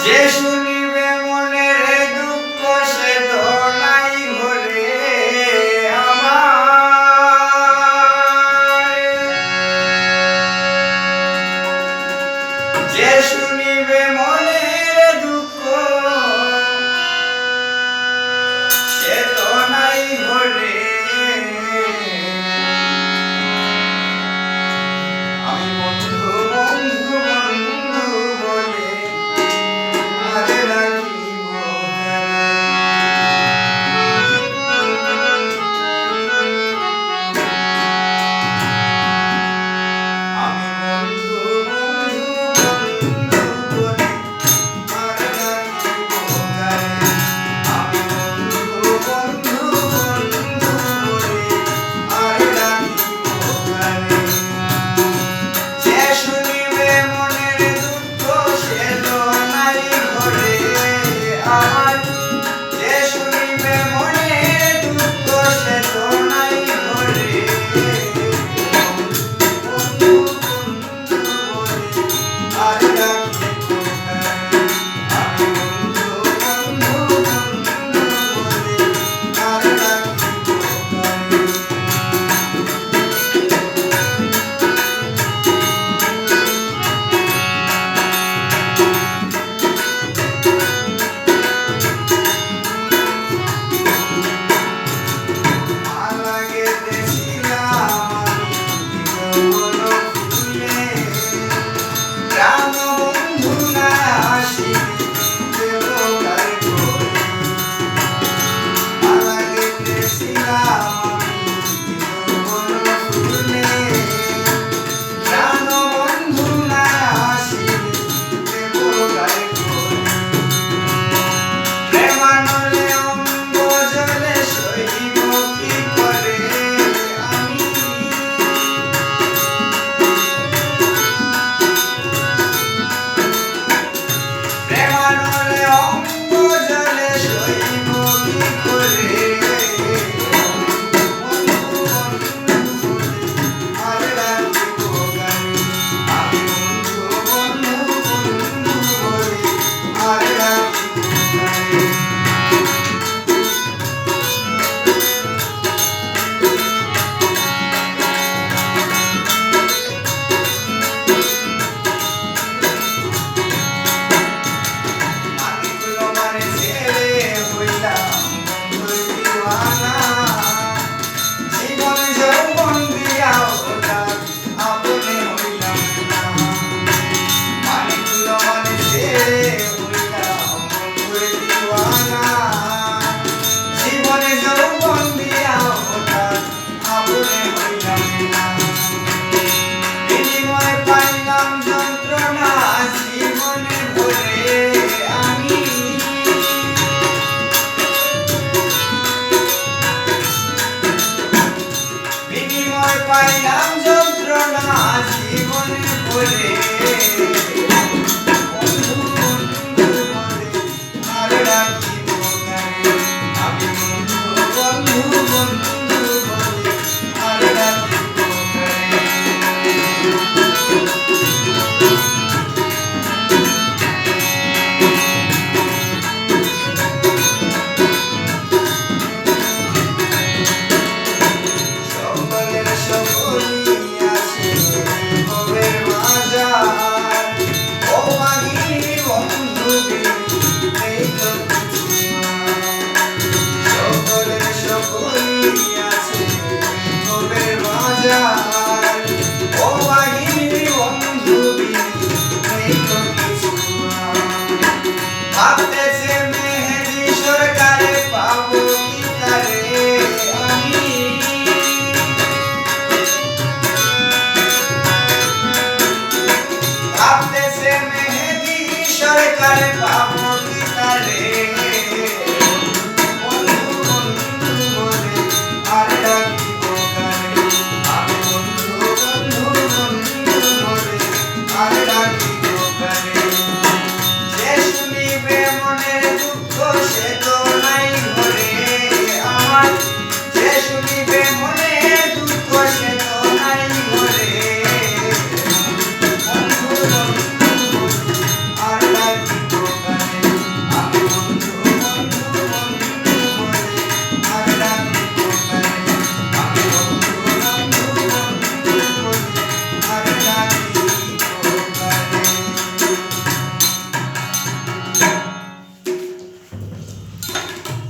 যে শুনিবে মনের দুঃখ সে তো নাই ঘরে আমার। যে শুনিবে মনের দুঃখ সে তো নাই ঘরে। আমি বন্ধু বন্ধু বন্ধু বলে আরে রাখিব আমি বন্ধু বন্ধু বন্ধু বলে আরে রাখিব আমি বন্ধু বন্ধু বন্ধু বলে আরে রাখিব যে শুনিবে মনের দুঃখ সে তো নাই ঘরে আমার। যে শুনিবে মনের দুঃখ সে তো নাই ঘরে। বন্ধু বন্ধু বলে আর রাখিব আমি বন্ধু বন্ধু বন্ধু বলে আর রাখিব। পাইলাম যন্ত্রণা জীবনে ভরে। বন্ধু বন্ধু বলে আর রাখিব আমি বন্ধু বন্ধু বন্ধু বলে আর রাখিব। সরকার পাবো কি তারে